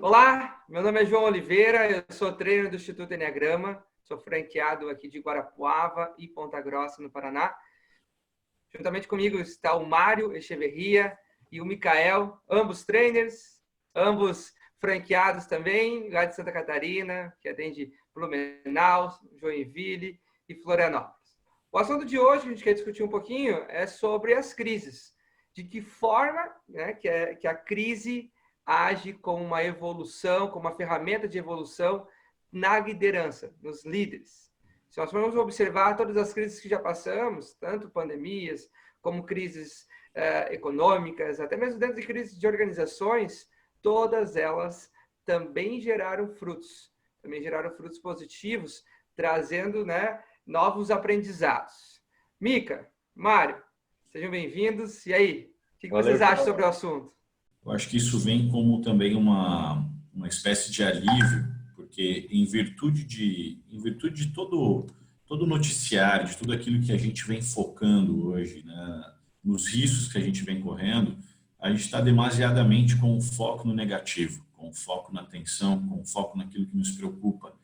Olá, meu nome é João Oliveira, eu sou trainer do Instituto Enneagrama, sou franqueado aqui de Guarapuava e Ponta Grossa, no Paraná. Juntamente comigo está o Mário Echeverria e o Mikael, ambos trainers, ambos franqueados também, lá de Santa Catarina, que atende Blumenau, Joinville e Florianópolis. O assunto de hoje que a gente quer discutir um pouquinho é sobre as crises. De que forma, né, que a crise age como uma evolução, como uma ferramenta de evolução na liderança, nos líderes. Se nós formos observar todas as crises que já passamos, tanto pandemias como crises econômicas, até mesmo dentro de crises de organizações, todas elas também geraram frutos positivos, trazendo, né, novos aprendizados. Mica, Mário, sejam bem-vindos. E aí, o que Valeu, vocês acham João. sobre o assunto? Eu acho que isso vem como também uma espécie de alívio, porque em virtude de todo o noticiário, de tudo aquilo que a gente vem focando hoje, né, nos riscos que a gente vem correndo, a gente está demasiadamente com o foco no negativo, com o foco na tensão, com o foco naquilo que nos preocupa.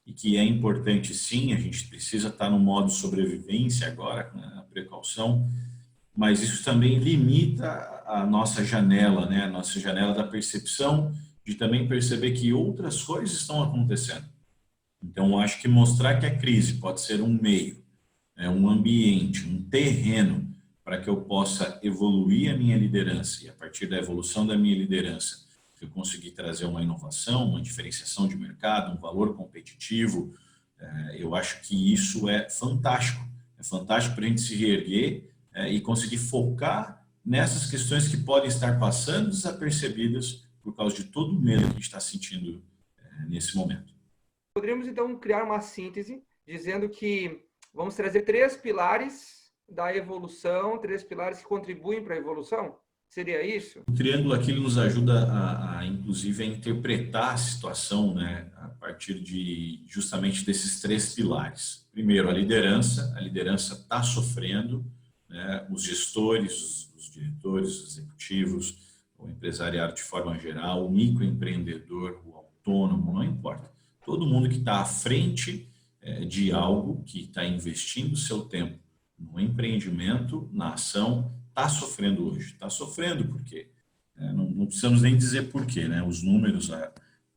E que é importante, sim, a gente precisa estar no modo sobrevivência agora, né, a precaução, mas isso também limita a nossa janela, né? A nossa janela da percepção, de também perceber que outras coisas estão acontecendo. Então, eu acho que mostrar que a crise pode ser um meio, né? Um ambiente, um terreno para que eu possa evoluir a minha liderança e a partir da evolução da minha liderança, eu conseguir trazer uma inovação, uma diferenciação de mercado, um valor competitivo, eu acho que isso é fantástico. É fantástico para a gente se reerguer e conseguir focar nessas questões que podem estar passando desapercebidas por causa de todo o medo que a gente está sentindo nesse momento. Poderíamos, então, criar uma síntese dizendo que vamos trazer 3 pilares da evolução, 3 pilares que contribuem para a evolução? Seria isso? O triângulo aqui nos ajuda inclusive, a interpretar a situação, né, a partir de justamente desses 3 pilares. Primeiro, a liderança está sofrendo, né, os gestores, os diretores, os executivos, o empresariado de forma geral, o microempreendedor, o autônomo, não importa. Todo mundo que está à frente de algo, que está investindo seu tempo no empreendimento, na ação, está sofrendo hoje. Está sofrendo porque não precisamos nem dizer porquê, né? Os números,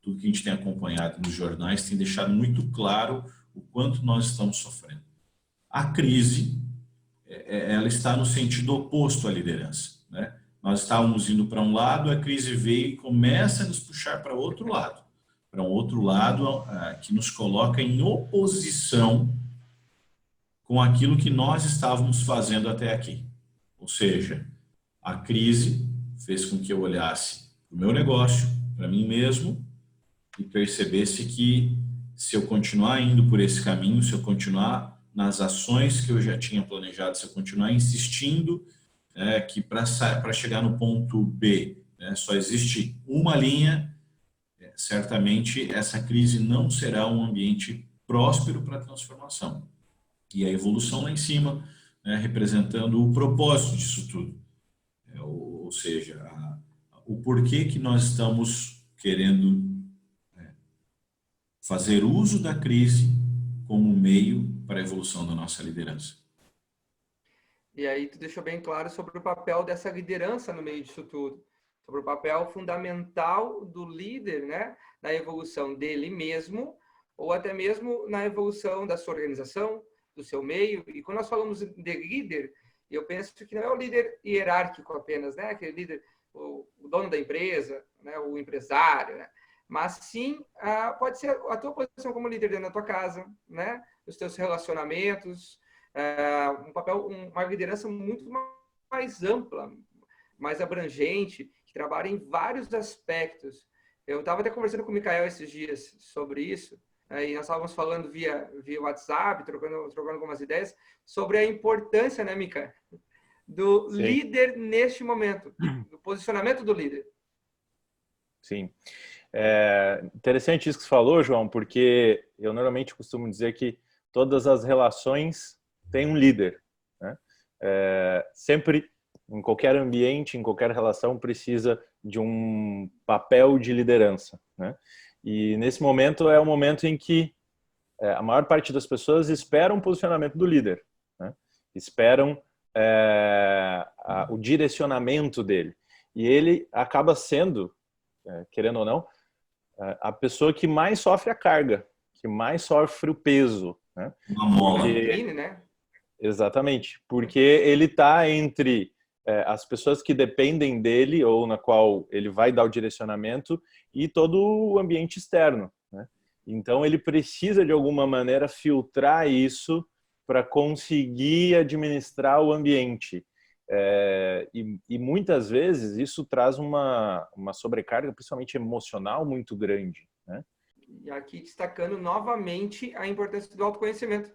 tudo que a gente tem acompanhado nos jornais tem deixado muito claro o quanto nós estamos sofrendo. A crise, ela está no sentido oposto à liderança, né? Nós estávamos indo para um lado, a crise veio e começa a nos puxar para outro lado, que nos coloca em oposição com aquilo que nós estávamos fazendo até aqui. Ou seja, a crise fez com que eu olhasse para o meu negócio, para mim mesmo, e percebesse que se eu continuar indo por esse caminho, se eu continuar nas ações que eu já tinha planejado, se eu continuar insistindo que para chegar no ponto B, né, só existe uma linha, certamente essa crise não será um ambiente próspero para a transformação. E a evolução lá em cima, né, representando o propósito disso tudo. Ou seja, o porquê que nós estamos querendo fazer uso da crise como meio para a evolução da nossa liderança. E aí tu deixou bem claro sobre o papel dessa liderança no meio disso tudo, sobre o papel fundamental do líder, né, na evolução dele mesmo, ou até mesmo na evolução da sua organização, do seu meio. E quando nós falamos de líder, eu penso que não é o líder hierárquico apenas, né, aquele líder, o dono da empresa, né, o empresário, né, mas sim pode ser a tua posição como líder dentro da tua casa, né, os teus relacionamentos, uma liderança muito mais ampla, mais abrangente, que trabalha em vários aspectos. Eu estava até conversando com o Mikael esses dias sobre isso, e nós estávamos falando via WhatsApp, trocando algumas ideias, sobre a importância, né, Mika, do Sim. líder neste momento, do posicionamento do líder. Sim. Interessante isso que você falou, João, porque eu normalmente costumo dizer que todas as relações têm um líder, né? Sempre em qualquer ambiente, em qualquer relação, precisa de um papel de liderança, né? E nesse momento é o momento em que a maior parte das pessoas esperam o posicionamento do líder, né? Esperam o direcionamento dele. E ele acaba sendo, querendo ou não, a pessoa que mais sofre a carga, que mais sofre o peso, né? Uma mola. Né? Exatamente, porque ele está entre as pessoas que dependem dele ou na qual ele vai dar o direcionamento e todo o ambiente externo, né? Então ele precisa de alguma maneira filtrar isso para conseguir administrar o ambiente. E muitas vezes isso traz uma sobrecarga, principalmente emocional, muito grande, né? E aqui destacando novamente a importância do autoconhecimento.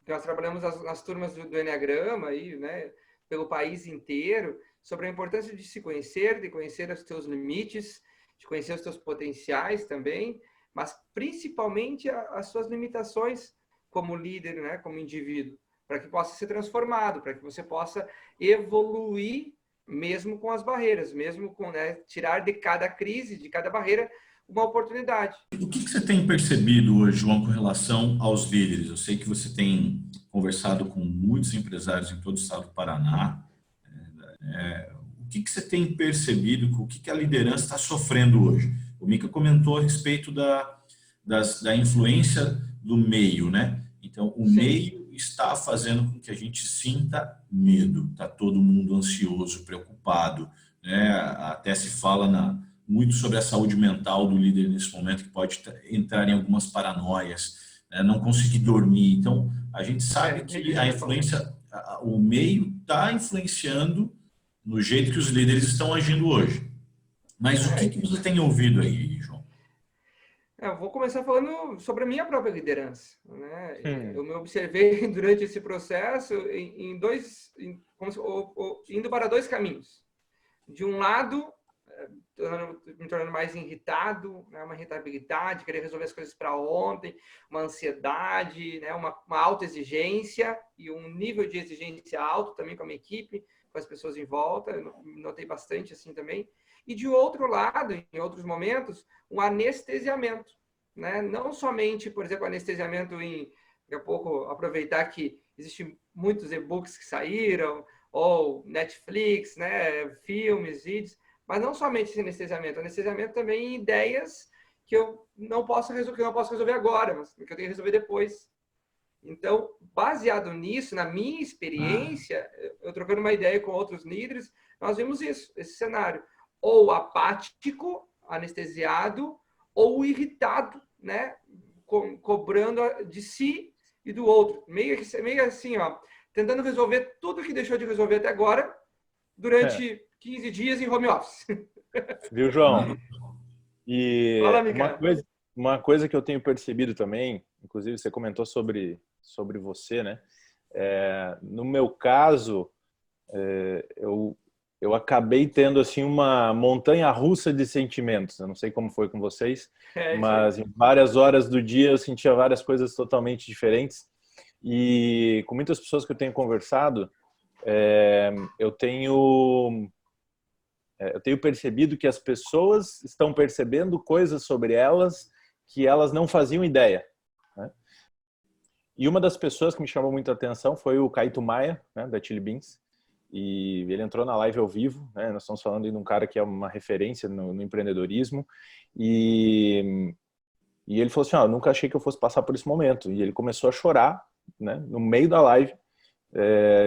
Nós trabalhamos nas turmas do Enneagrama, aí, né, pelo país inteiro, sobre a importância de se conhecer, de conhecer os seus limites, de conhecer os seus potenciais também, mas principalmente as suas limitações como líder, né, como indivíduo, para que possa ser transformado, para que você possa evoluir mesmo com as barreiras, mesmo com, né, tirar de cada crise, de cada barreira, uma oportunidade. O que você tem percebido hoje, João, com relação aos líderes? Eu sei que você tem conversado com muitos empresários em todo o estado do Paraná. O que você tem percebido, o que a liderança está sofrendo hoje? O Mika comentou a respeito da influência do meio, né? Então, o meio está fazendo com que a gente sinta medo, está todo mundo ansioso, preocupado, né? Até se fala muito sobre a saúde mental do líder nesse momento, que pode entrar em algumas paranoias, né? Não conseguir dormir. Então, a gente sabe que a influência, o meio está influenciando no jeito que os líderes estão agindo hoje. Mas o que você tem ouvido aí, João? Eu vou começar falando sobre a minha própria liderança, né? Eu me observei durante esse processo indo para dois caminhos. De um lado, me tornando mais irritado, né? Uma irritabilidade, querer resolver as coisas para ontem, uma ansiedade, né? uma alta exigência e um nível de exigência alto também com a minha equipe, com as pessoas em volta. Eu notei bastante assim também. E de outro lado, em outros momentos, um anestesiamento, né? Não somente, por exemplo, anestesiamento daqui a pouco aproveitar que existem muitos e-books que saíram, ou Netflix, né? Filmes, vídeos, mas não somente esse anestesiamento também em ideias que eu não posso resolver agora, mas que eu tenho que resolver depois. Então, baseado nisso, na minha experiência, eu trocando uma ideia com outros líderes, nós vimos esse cenário. Ou apático, anestesiado, ou irritado, né? Cobrando de si e do outro. Meio assim, ó, tentando resolver tudo que deixou de resolver até agora durante 15 dias em home office. Viu, João? E Fala, Mika. uma coisa que eu tenho percebido também, inclusive você comentou sobre você, né? No meu caso, eu acabei tendo assim uma montanha-russa de sentimentos. Eu não sei como foi com vocês, mas em várias horas do dia eu sentia várias coisas totalmente diferentes. E com muitas pessoas que eu tenho conversado, eu tenho percebido que as pessoas estão percebendo coisas sobre elas que elas não faziam ideia, né? E uma das pessoas que me chamou muita atenção foi o Caíto Maia, né, da Chili Beans. E ele entrou na live ao vivo, né? Nós estamos falando de um cara que é uma referência no empreendedorismo. E ele falou assim, eu nunca achei que eu fosse passar por esse momento. E ele começou a chorar, né, no meio da live,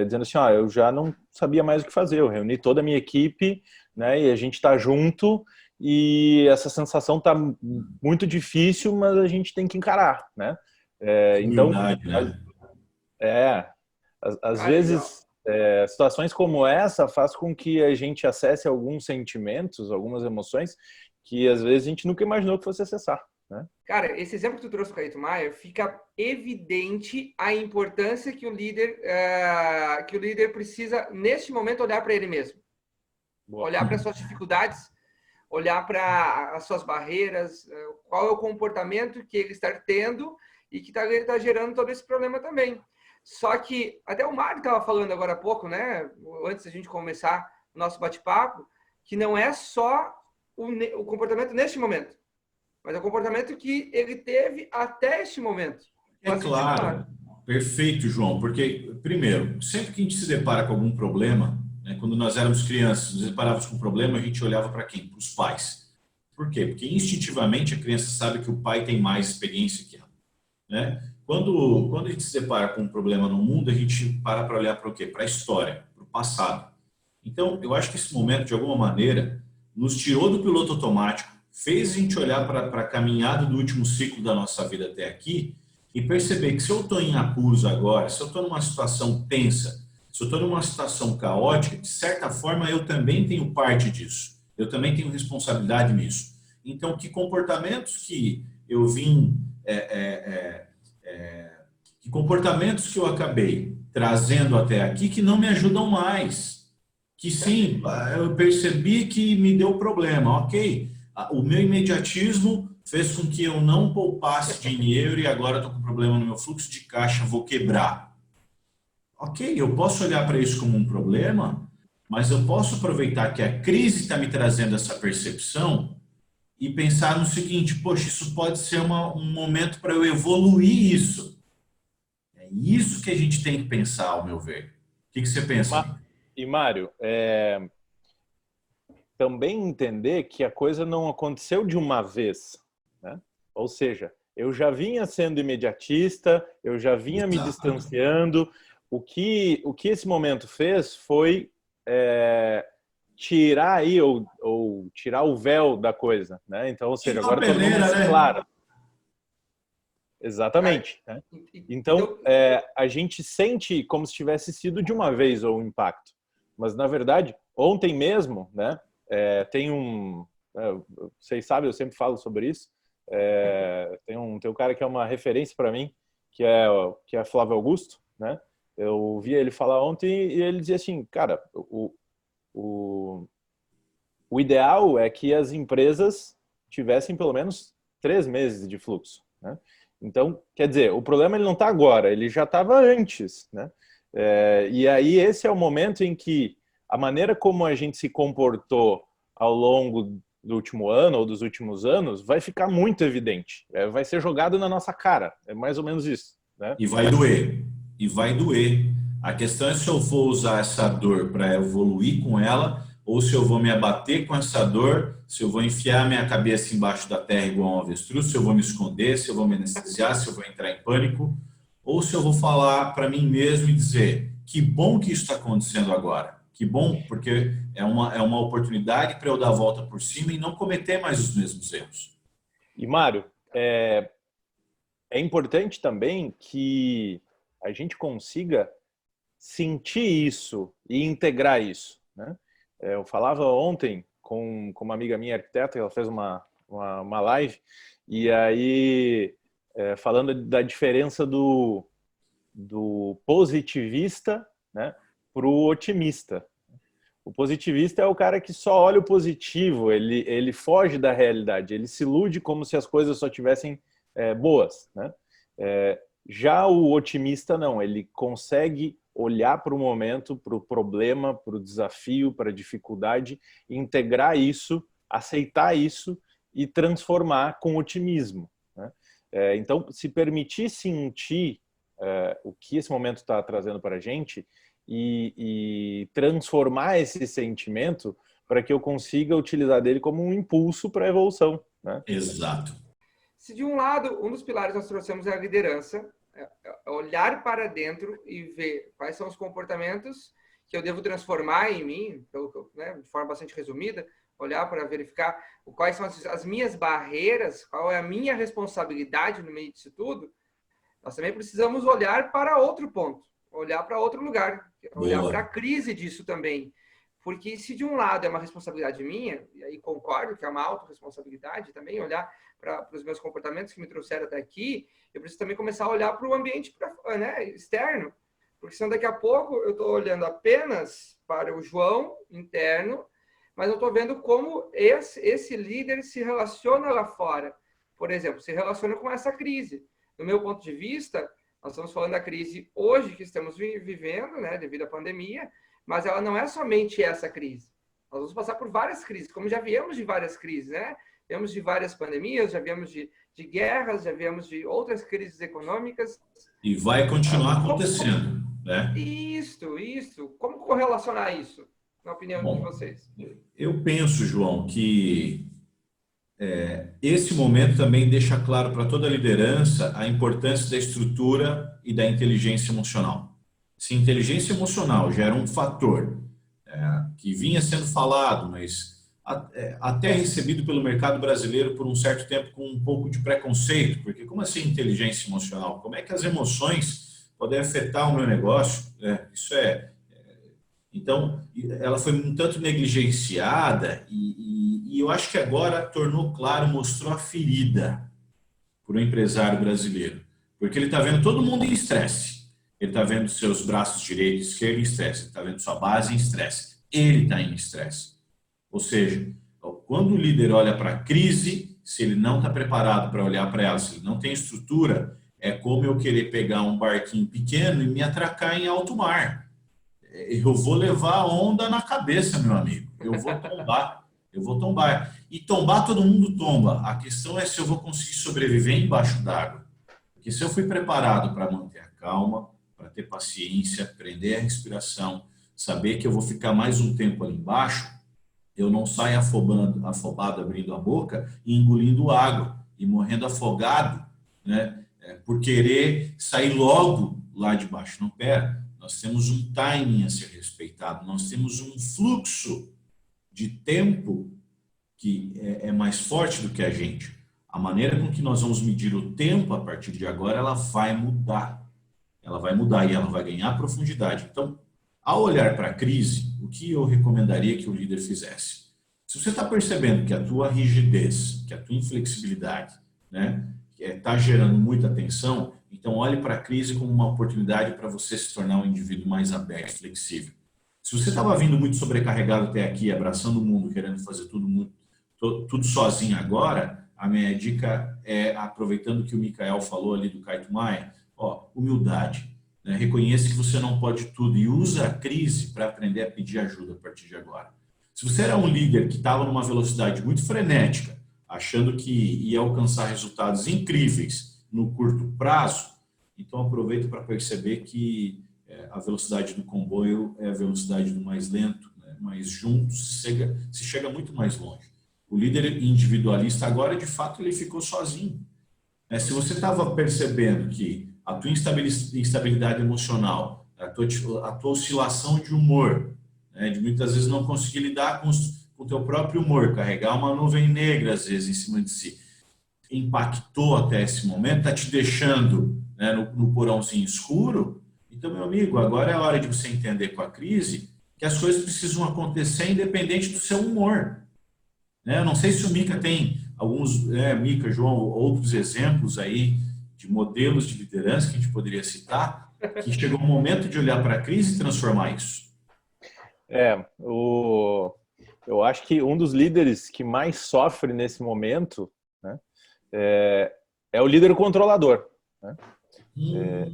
dizendo assim, eu já não sabia mais o que fazer. Eu reuni toda a minha equipe, né, e a gente está junto e essa sensação está muito difícil, mas a gente tem que encarar, né? Então, às vezes, situações como essa faz com que a gente acesse alguns sentimentos, algumas emoções que às vezes a gente nunca imaginou que fosse acessar, né? Cara, esse exemplo que tu trouxe do Caíto Maia, fica evidente a importância que o líder precisa, neste momento, olhar para ele mesmo. Boa. Olhar para as suas dificuldades, olhar para as suas barreiras, qual é o comportamento que ele está tendo e que está gerando todo esse problema também. Só que, até o Mário estava falando agora há pouco, né? Antes da gente começar o nosso bate-papo, que não é só o comportamento neste momento, mas é o comportamento que ele teve até este momento. É claro, perfeito, João, porque, primeiro, sempre que a gente se depara com algum problema, né, quando nós éramos crianças, nos deparávamos com um problema, a gente olhava para quem? Para os pais. Por quê? Porque instintivamente a criança sabe que o pai tem mais experiência que ela, né? Quando a gente se depara com um problema no mundo, a gente para olhar para o quê? Para a história, para o passado. Então, eu acho que esse momento, de alguma maneira, nos tirou do piloto automático, fez a gente olhar para a caminhada do último ciclo da nossa vida até aqui e perceber que se eu estou em apuros agora, se eu estou numa situação tensa, se eu estou numa situação caótica, de certa forma eu também tenho parte disso. Eu também tenho responsabilidade nisso. Então, que comportamentos que eu vim... que comportamentos que eu acabei trazendo até aqui que não me ajudam mais. Que sim, eu percebi que me deu problema, ok. O meu imediatismo fez com que eu não poupasse dinheiro e agora estou com problema no meu fluxo de caixa, vou quebrar. Ok, eu posso olhar para isso como um problema, mas eu posso aproveitar que a crise está me trazendo essa percepção e pensar no seguinte, poxa, isso pode ser um momento para eu evoluir isso. É isso que a gente tem que pensar, ao meu ver. O que você pensa? E, Mário, também entender que a coisa não aconteceu de uma vez, né? Ou seja, eu já vinha sendo imediatista, eu já vinha me distanciando. O que esse momento fez foi tirar aí ou tirar o véu da coisa, né? Então, ou seja, agora todo mundo é claro. Exatamente. Né? Então, a gente sente como se tivesse sido de uma vez o impacto. Mas, na verdade, ontem mesmo, né, tem vocês sabem, eu sempre falo sobre isso, tem um cara que é uma referência para mim, que é Flávio Augusto, né? Eu vi ele falar ontem e ele dizia assim, cara, o ideal é que as empresas tivessem pelo menos 3 meses de fluxo, né? Então, quer dizer, o problema ele não está agora, ele já estava antes, né? E aí esse é o momento em que a maneira como a gente se comportou ao longo do último ano ou dos últimos anos vai ficar muito evidente. Vai ser jogado na nossa cara. É mais ou menos isso, né? E vai doer. E vai doer. A questão é se eu vou usar essa dor para evoluir com ela ou se eu vou me abater com essa dor, se eu vou enfiar minha cabeça embaixo da terra igual um avestruz, se eu vou me esconder, se eu vou me anestesiar, se eu vou entrar em pânico, ou se eu vou falar para mim mesmo e dizer que bom que isso está acontecendo agora. Que bom, porque é uma oportunidade para eu dar a volta por cima e não cometer mais os mesmos erros. E, Mário, é importante também que a gente consiga sentir isso e integrar isso, né? Eu falava ontem com uma amiga minha arquiteta, ela fez uma live, e aí falando da diferença do positivista, né, para o otimista. O positivista é o cara que só olha o positivo, ele foge da realidade, ele se ilude como se as coisas só tivessem boas, né? Já o otimista não, ele consegue olhar para o momento, para o problema, para o desafio, para a dificuldade, integrar isso, aceitar isso e transformar com otimismo, né? Então, se permitir sentir o que esse momento está trazendo para a gente e transformar esse sentimento para que eu consiga utilizar dele como um impulso para a evolução, né? Exato. Se de um lado, um dos pilares nós trouxemos é a liderança, olhar para dentro e ver quais são os comportamentos que eu devo transformar em mim, de forma bastante resumida, olhar para verificar quais são as minhas barreiras, qual é a minha responsabilidade no meio disso tudo. Nós também precisamos olhar para outro ponto, olhar para outro lugar, olhar para a crise disso também. Porque se de um lado é uma responsabilidade minha, e aí concordo que é uma autorresponsabilidade também, olhar para os meus comportamentos que me trouxeram até aqui, eu preciso também começar a olhar para o ambiente externo. Porque senão daqui a pouco eu estou olhando apenas para o João interno, mas eu estou vendo como esse líder se relaciona lá fora. Por exemplo, se relaciona com essa crise. Do meu ponto de vista, nós estamos falando da crise hoje que estamos vivendo, né, devido à pandemia, mas ela não é somente essa crise. Nós vamos passar por várias crises, como já viemos de várias crises, né? Viemos de várias pandemias, já viemos de guerras, já viemos de outras crises econômicas. E vai continuar acontecendo, né? Isso. Como correlacionar isso, na opinião de vocês? Eu penso, João, que esse momento também deixa claro para toda a liderança a importância da estrutura e da inteligência emocional. Se inteligência emocional já era um fator que vinha sendo falado, mas até recebido pelo mercado brasileiro por um certo tempo com um pouco de preconceito, porque como assim inteligência emocional? Como é que as emoções podem afetar o meu negócio? Então, ela foi um tanto negligenciada e eu acho que agora tornou claro, mostrou a ferida para o empresário brasileiro. Porque ele está vendo todo mundo em estresse. Ele está vendo seus braços direito e esquerdo em estresse. Ele está vendo sua base em estresse. Ele está em estresse. Ou seja, quando o líder olha para a crise, se ele não está preparado para olhar para ela, se ele não tem estrutura, é como eu querer pegar um barquinho pequeno e me atracar em alto mar. Eu vou levar a onda na cabeça, meu amigo. Eu vou tombar. E tombar, todo mundo tomba. A questão é se eu vou conseguir sobreviver embaixo d'água. Porque se eu fui preparado para manter a calma, para ter paciência, prender a respiração, saber que eu vou ficar mais um tempo ali embaixo, eu não saio afobado, abrindo a boca e engolindo água e morrendo afogado, né? Por querer sair logo lá de baixo. Não, pera. Nós temos um timing a ser respeitado, nós temos um fluxo de tempo que é mais forte do que a gente. A maneira com que nós vamos medir o tempo a partir de agora, ela vai mudar. Ela vai mudar e ela vai ganhar profundidade. Então, ao olhar para a crise, o que eu recomendaria que o líder fizesse? Se você está percebendo que a tua rigidez, que a tua inflexibilidade, né, está gerando muita tensão, então olhe para a crise como uma oportunidade para você se tornar um indivíduo mais aberto, flexível. Se você estava vindo muito sobrecarregado até aqui, abraçando o mundo, querendo fazer tudo sozinho agora, a minha dica é, aproveitando que o Mikael falou ali do Kaito Maia, humildade. Né? Reconheça que você não pode tudo e usa a crise para aprender a pedir ajuda a partir de agora. Se você era um líder que estava numa velocidade muito frenética, achando que ia alcançar resultados incríveis no curto prazo, então aproveita para perceber que a velocidade do comboio é a velocidade do mais lento, né? Mas juntos se chega muito mais longe. O líder individualista agora, de fato, ele ficou sozinho. Se você estava percebendo que a tua instabilidade emocional, a tua oscilação de humor, né? De muitas vezes não conseguir lidar com o teu próprio humor, carregar uma nuvem negra, às vezes, em cima de si, impactou até esse momento, está te deixando, né, no porãozinho escuro. Então, meu amigo, agora é a hora de você entender com a crise que as coisas precisam acontecer independente do seu humor. Né? Eu não sei se o Mika tem alguns, Mika, João, outros exemplos aí de modelos de liderança que a gente poderia citar, que chegou o momento de olhar para a crise e transformar isso. Eu acho que um dos líderes que mais sofre nesse momento, né, é o líder controlador. Né?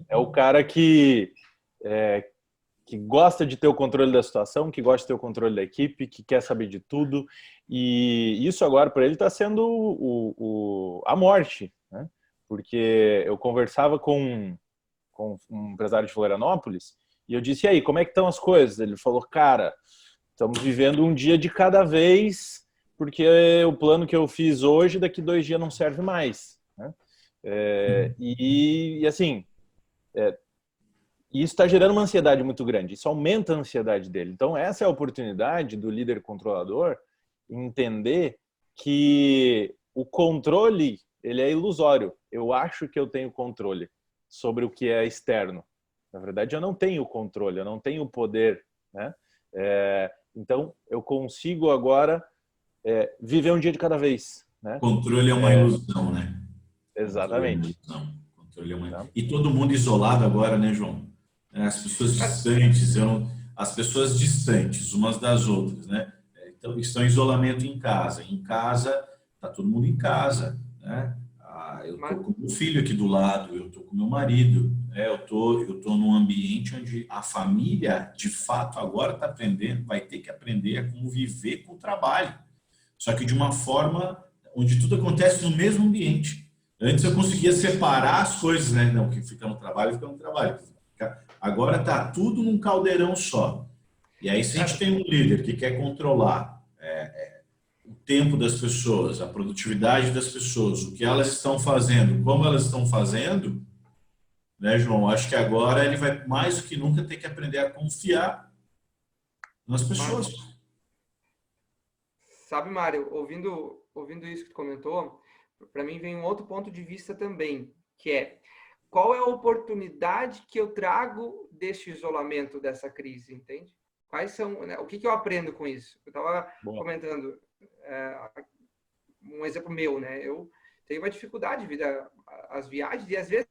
É o cara que gosta de ter o controle da situação, que gosta de ter o controle da equipe, que quer saber de tudo. E isso agora para ele está sendo a morte. Né? Porque eu conversava com um empresário de Florianópolis e eu disse, e aí, como é que estão as coisas? Ele falou, cara, estamos vivendo um dia de cada vez, porque o plano que eu fiz hoje, daqui 2 dias não serve mais. Né? Assim, isso está gerando uma ansiedade muito grande. Isso aumenta a ansiedade dele. Então, essa é a oportunidade do líder controlador entender que o controle ele é ilusório. Eu acho que eu tenho controle sobre o que é externo. Na verdade, eu não tenho controle, eu não tenho poder. Né? Então, eu consigo agora viver um dia de cada vez. Né? Controle é uma ilusão, né? Exatamente. Controle é uma ilusão. E todo mundo isolado agora, né, João? As pessoas distantes umas das outras, né? Então, estão em isolamento em casa. Em casa, está todo mundo em casa, né? Eu estou com meu filho aqui do lado, eu estou com meu marido. Eu tô num ambiente onde a família, de fato, agora está aprendendo, vai ter que aprender a conviver com o trabalho. Só que de uma forma onde tudo acontece no mesmo ambiente. Antes eu conseguia separar as coisas, né? Não, que fica no trabalho, fica no trabalho. Agora tá tudo num caldeirão só. E aí, se a gente tem um líder que quer controlar o tempo das pessoas, a produtividade das pessoas, o que elas estão fazendo, como elas estão fazendo, né, João? Acho que agora ele vai mais do que nunca ter que aprender a confiar nas pessoas. Sabe, Mário, ouvindo isso que tu comentou, para mim vem um outro ponto de vista também, que é qual é a oportunidade que eu trago deste isolamento, dessa crise, entende? Quais são, né, o que eu aprendo com isso? Eu estava comentando um exemplo meu, né? Eu tenho uma dificuldade devido às viagens e às vezes,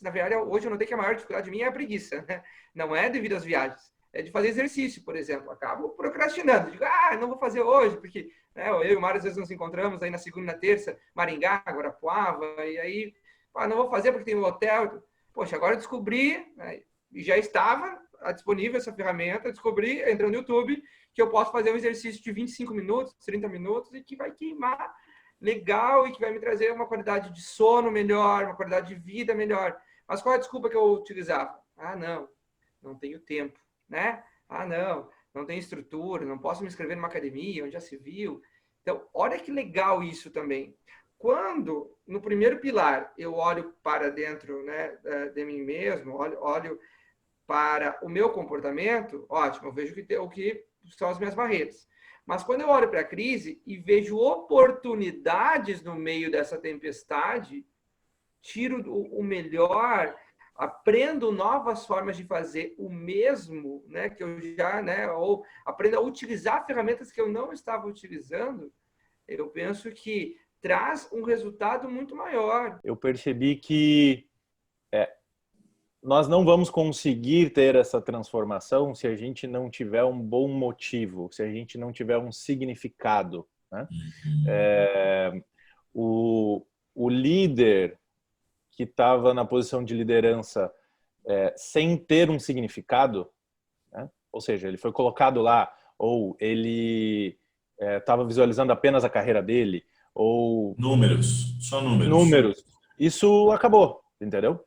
na verdade, hoje eu notei que a maior dificuldade minha é a preguiça, né? Não é devido às viagens, é de fazer exercício, por exemplo. Acabo procrastinando, digo, não vou fazer hoje, porque né, eu e o Mário às vezes nos encontramos aí na segunda e na terça, Maringá, Guarapuava, e aí, não vou fazer porque tem um hotel. Poxa, agora eu descobri, né, e já estava disponível essa ferramenta, descobri, entrando no YouTube, que eu posso fazer um exercício de 25 minutos, 30 minutos, e que vai queimar legal e que vai me trazer uma qualidade de sono melhor, uma qualidade de vida melhor. Mas qual é a desculpa que eu utilizava? Não tenho tempo, né? Não tenho estrutura, não posso me inscrever numa academia, onde já se viu. Então, olha que legal isso também. Quando, no primeiro pilar, eu olho para dentro, né, de mim mesmo, olho para o meu comportamento, ótimo, eu vejo o que são as minhas barreiras. Mas quando eu olho para a crise e vejo oportunidades no meio dessa tempestade, tiro o melhor, aprendo novas formas de fazer o mesmo, né, que eu já, né, ou aprendo a utilizar ferramentas que eu não estava utilizando, eu penso que traz um resultado muito maior. Eu percebi que nós não vamos conseguir ter essa transformação se a gente não tiver um bom motivo, se a gente não tiver um significado, né? O líder que estava na posição de liderança sem ter um significado, né? Ou seja, ele foi colocado lá, ou ele estava visualizando apenas a carreira dele, ou... Só números. Números. Isso acabou, entendeu?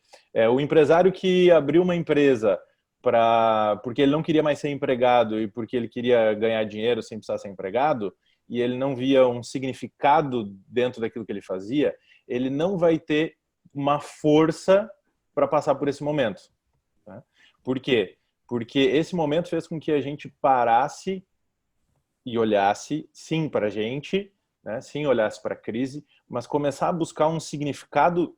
O empresário que abriu uma empresa porque ele não queria mais ser empregado e porque ele queria ganhar dinheiro sem precisar ser empregado, e ele não via um significado dentro daquilo que ele fazia, ele não vai ter uma força para passar por esse momento. Né? Por quê? Porque esse momento fez com que a gente parasse e olhasse, sim, para a gente, né? Sim, olhasse para a crise, mas começar a buscar um significado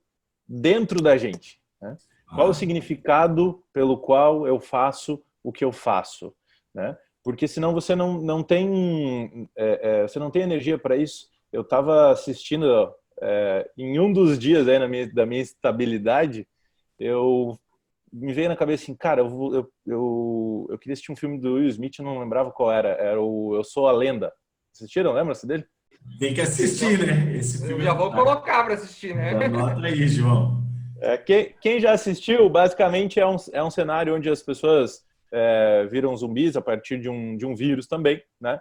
dentro da gente. Né? Qual o significado pelo qual eu faço o que eu faço? Né? Porque senão você não tem energia para isso. Eu estava assistindo em um dos dias aí da minha estabilidade, me veio na cabeça assim, cara, eu queria assistir um filme do Will Smith, eu não lembrava qual era o Eu Sou a Lenda. Assistiram? Lembra-se dele? Tem que assistir, né? Esse filme já vou colocar para assistir, né? Anota aí, João. Quem já assistiu, basicamente é um cenário onde as pessoas viram zumbis a partir de um vírus também, né?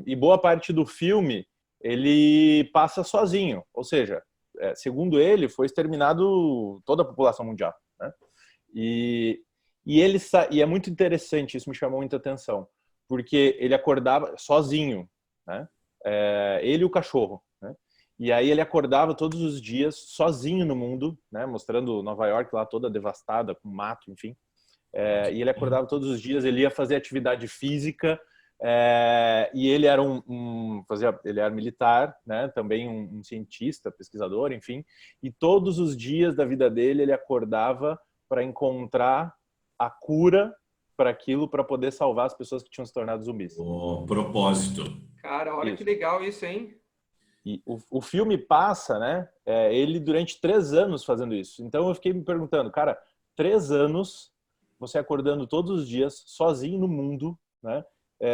E boa parte do filme ele passa sozinho, ou seja, segundo ele, foi exterminado toda a população mundial, né? E é muito interessante, isso me chamou muita atenção, porque ele acordava sozinho, né? Ele e o cachorro, né? E aí ele acordava todos os dias sozinho no mundo, né? Mostrando Nova York lá toda devastada, com mato, enfim. E ele acordava todos os dias, ele ia fazer atividade física, e ele era ele era militar, né? Também um cientista, pesquisador, enfim. E todos os dias da vida dele ele acordava para encontrar a cura para aquilo, para poder salvar as pessoas que tinham se tornado zumbis. O propósito. Cara, olha que legal isso, hein? E o filme passa, né? Ele durante 3 anos fazendo isso. Então eu fiquei me perguntando, cara, 3 anos você acordando todos os dias, sozinho no mundo, né?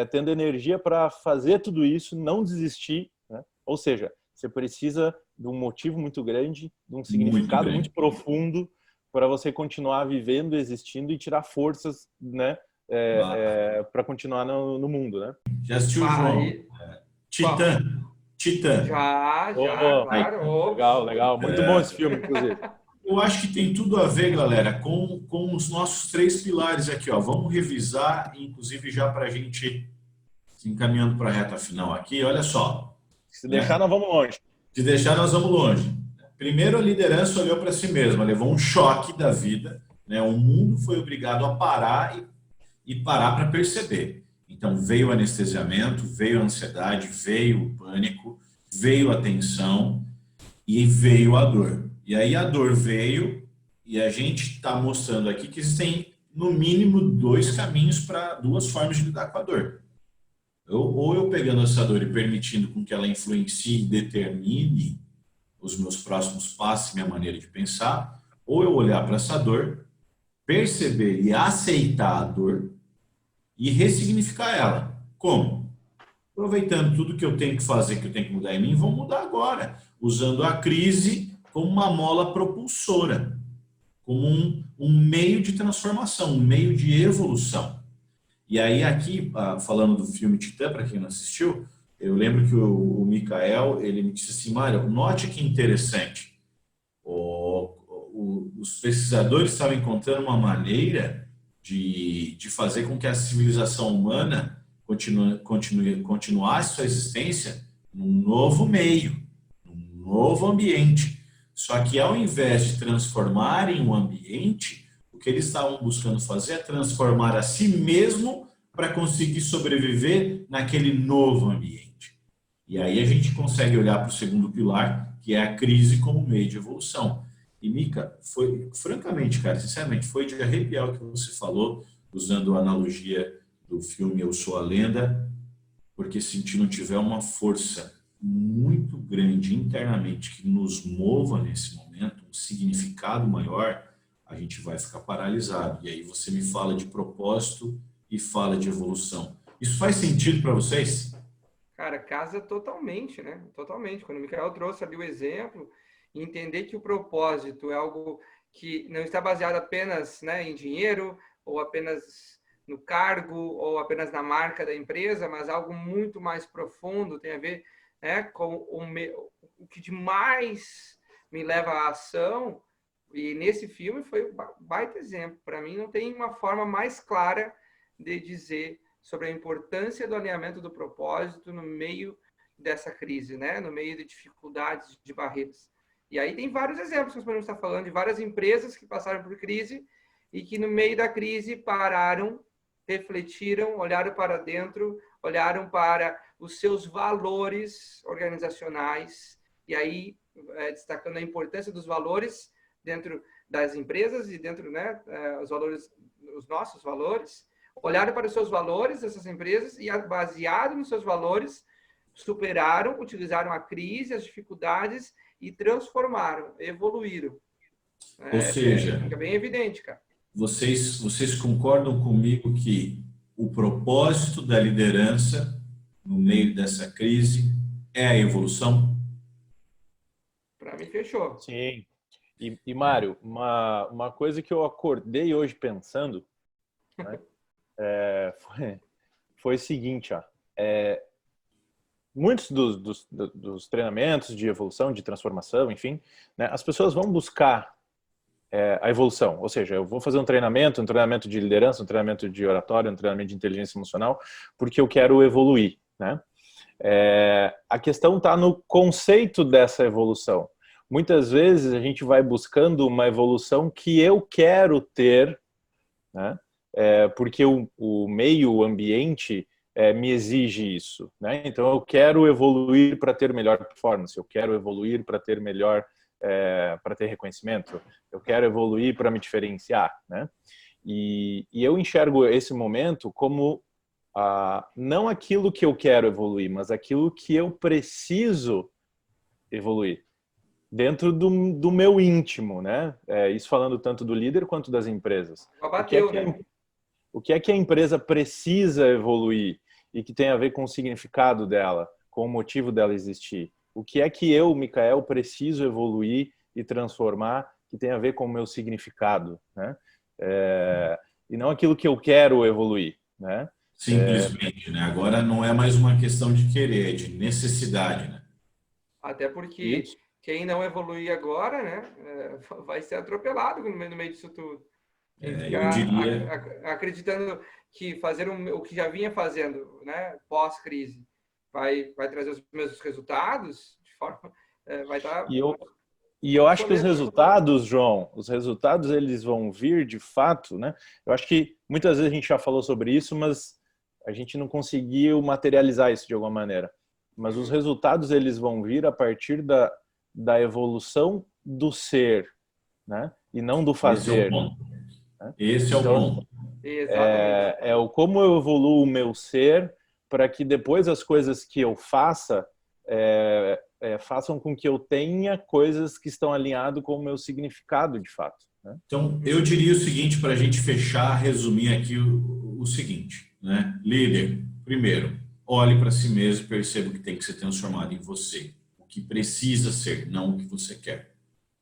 Tendo energia para fazer tudo isso, não desistir, né? Ou seja, você precisa de um motivo muito grande, de um significado muito profundo para você continuar vivendo, existindo e tirar forças, né, para continuar no mundo, né? Já assistiu, João? Titã. Já, claro. Legal. Muito bom esse filme, inclusive. Eu acho que tem tudo a ver, galera, com os nossos 3 pilares aqui, ó. Vamos revisar, inclusive já para a gente se encaminhando para a reta final aqui. Olha só. Se deixar, nós vamos longe. Se deixar, nós vamos longe. Primeiro, a liderança olhou para si mesma, levou um choque da vida, né? O mundo foi obrigado a parar e parar para perceber. Então, veio o anestesiamento, veio a ansiedade, veio o pânico, veio a tensão e veio a dor. E aí a dor veio e a gente está mostrando aqui que existem, no mínimo, 2 caminhos para 2 formas de lidar com a dor. Ou eu pegando essa dor e permitindo com que ela influencie e determine os meus próximos passos, minha maneira de pensar, ou eu olhar para essa dor, perceber e aceitar a dor e ressignificar ela. Como? Aproveitando tudo que eu tenho que fazer, que eu tenho que mudar em mim, vou mudar agora, usando a crise como uma mola propulsora, como um meio de transformação, um meio de evolução. E aí aqui, falando do filme Titã, para quem não assistiu, eu lembro que o Mikael, ele me disse assim, Mário, note que interessante, os pesquisadores estavam encontrando uma maneira de fazer com que a civilização humana continuasse sua existência num novo meio, num novo ambiente. Só que ao invés de transformarem o ambiente, o que eles estavam buscando fazer é transformar a si mesmo para conseguir sobreviver naquele novo ambiente. E aí a gente consegue olhar para o segundo pilar, que é a crise como meio de evolução. E, Mika, foi, francamente, cara, sinceramente, foi de arrepiar o que você falou, usando a analogia do filme Eu Sou a Lenda, porque se não tiver uma força muito grande internamente que nos mova nesse momento, um significado maior, a gente vai ficar paralisado. E aí você me fala de propósito e fala de evolução. Isso faz sentido para vocês? Cara, casa totalmente, né? Totalmente. Quando o Mikael trouxe ali o exemplo, entender que o propósito é algo que não está baseado apenas, né, em dinheiro, ou apenas no cargo, ou apenas na marca da empresa, mas algo muito mais profundo, tem a ver, né, com o que demais me leva à ação. E nesse filme foi um baita exemplo. Para mim, não tem uma forma mais clara de dizer sobre a importância do alinhamento do propósito no meio dessa crise, né? No meio de dificuldades, de barreiras. E aí tem vários exemplos que nós podemos estar falando de várias empresas que passaram por crise e que no meio da crise pararam, refletiram, olharam para dentro, olharam para os seus valores organizacionais e aí destacando a importância dos valores dentro das empresas e dentro, né, os valores, os nossos valores, olharam para os seus valores dessas empresas e, baseado nos seus valores, superaram, utilizaram a crise, as dificuldades e transformaram, evoluíram. Ou seja, fica bem evidente, cara. Vocês concordam comigo que o propósito da liderança no meio dessa crise é a evolução? Para mim, fechou. Sim. E Mário, uma coisa que eu acordei hoje pensando, né, foi o seguinte, ó, muitos dos treinamentos de evolução, de transformação, enfim, né, as pessoas vão buscar a evolução, ou seja, eu vou fazer um treinamento de liderança, um treinamento de oratória, um treinamento de inteligência emocional, porque eu quero evoluir, né? A questão está no conceito dessa evolução. Muitas vezes a gente vai buscando uma evolução que eu quero ter, né? Porque o meio, o ambiente me exige isso, né? Então eu quero evoluir para ter melhor performance, eu quero evoluir para ter melhor, para ter reconhecimento, eu quero evoluir para me diferenciar, né? E eu enxergo esse momento como não aquilo que eu quero evoluir, mas aquilo que eu preciso evoluir dentro do meu íntimo, né? Isso falando tanto do líder quanto das empresas. O que é que a empresa precisa evoluir e que tem a ver com o significado dela, com o motivo dela existir? O que é que eu, Micael, preciso evoluir e transformar que tem a ver com o meu significado, né? E não aquilo que eu quero evoluir, né? Simplesmente, né? Agora não é mais uma questão de querer, é de necessidade, né? Até porque Isso. quem não evoluir agora, né, vai ser atropelado no meio disso tudo. Quem Eu ficar diria, acreditando que fazer o que já vinha fazendo, né, pós-crise, vai trazer os mesmos resultados, de forma, vai estar E eu, e eu acho que os obsoleto. resultados, João, os resultados eles vão vir de fato, né? Eu acho que muitas vezes a gente já falou sobre isso, mas a gente não conseguiu materializar isso de alguma maneira. Mas os resultados eles vão vir a partir da evolução do ser, né? E não do esse é o fazer, ponto. né? Esse é o Então, ponto. Exatamente. é o como eu evoluo o meu ser para que depois as coisas que eu faça façam com que eu tenha coisas que estão alinhado com o meu significado de fato, né? Então, eu diria o seguinte, para a gente fechar, resumir aqui o seguinte, né? Líder, primeiro, olhe para si mesmo e perceba o que tem que ser transformado em você. O que precisa ser, não o que você quer.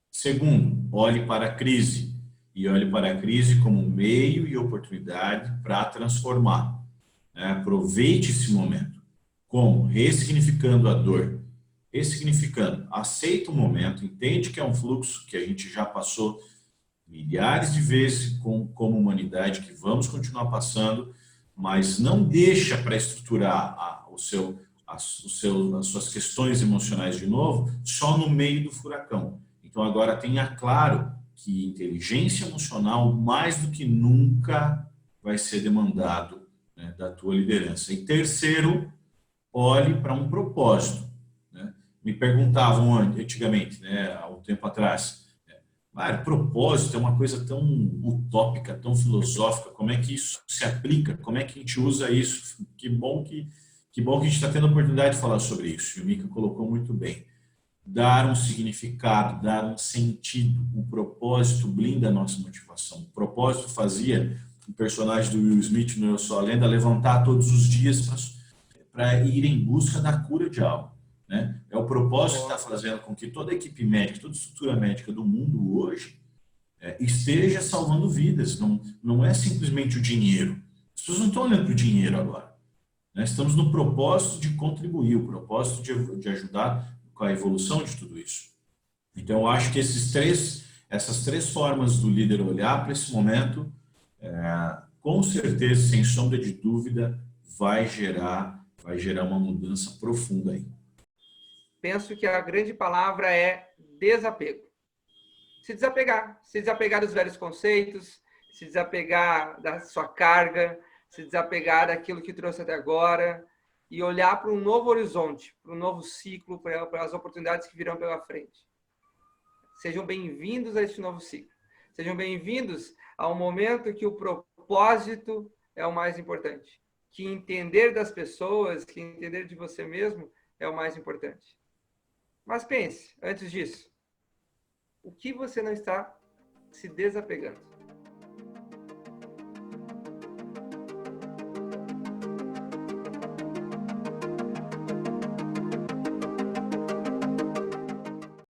Segundo, olhe para a crise. E olhe para a crise como um meio e oportunidade para transformar, né? Aproveite esse momento. Como? Ressignificando a dor. Ressignificando. Aceita o momento, entende que é um fluxo que a gente já passou milhares de vezes como humanidade, que vamos continuar passando, mas não deixa para estruturar as suas questões emocionais de novo só no meio do furacão. Então agora tenha claro que inteligência emocional mais do que nunca vai ser demandado, né, da tua liderança. E terceiro, olhe para um propósito, né? Me perguntavam antigamente, né, há um tempo atrás, propósito é uma coisa tão utópica, tão filosófica, como é que isso se aplica, como é que a gente usa isso? Que bom que a gente está tendo a oportunidade de falar sobre isso. E o Mika colocou muito bem. Dar um significado, dar um sentido, o propósito blinda a nossa motivação. O propósito fazia o personagem do Will Smith no Eu Sou a Lenda levantar todos os dias para ir em busca da cura de algo, né? É o propósito que está fazendo com que toda a equipe médica, toda a estrutura médica do mundo hoje esteja salvando vidas. Não é simplesmente o dinheiro. As pessoas não estão olhando para o dinheiro agora. Né? Estamos no propósito de contribuir, o propósito de ajudar com a evolução de tudo isso. Então, eu acho que essas três formas do líder olhar para esse momento, com certeza, sem sombra de dúvida, vai gerar uma mudança profunda aí. Penso que a grande palavra é desapego. Se desapegar dos velhos conceitos, se desapegar da sua carga, se desapegar daquilo que trouxe até agora e olhar para um novo horizonte, para um novo ciclo, para as oportunidades que virão pela frente. Sejam bem-vindos a este novo ciclo. Sejam bem-vindos ao momento que o propósito é o mais importante. Que entender das pessoas, que entender de você mesmo é o mais importante. Mas pense, antes disso, o que você não está se desapegando?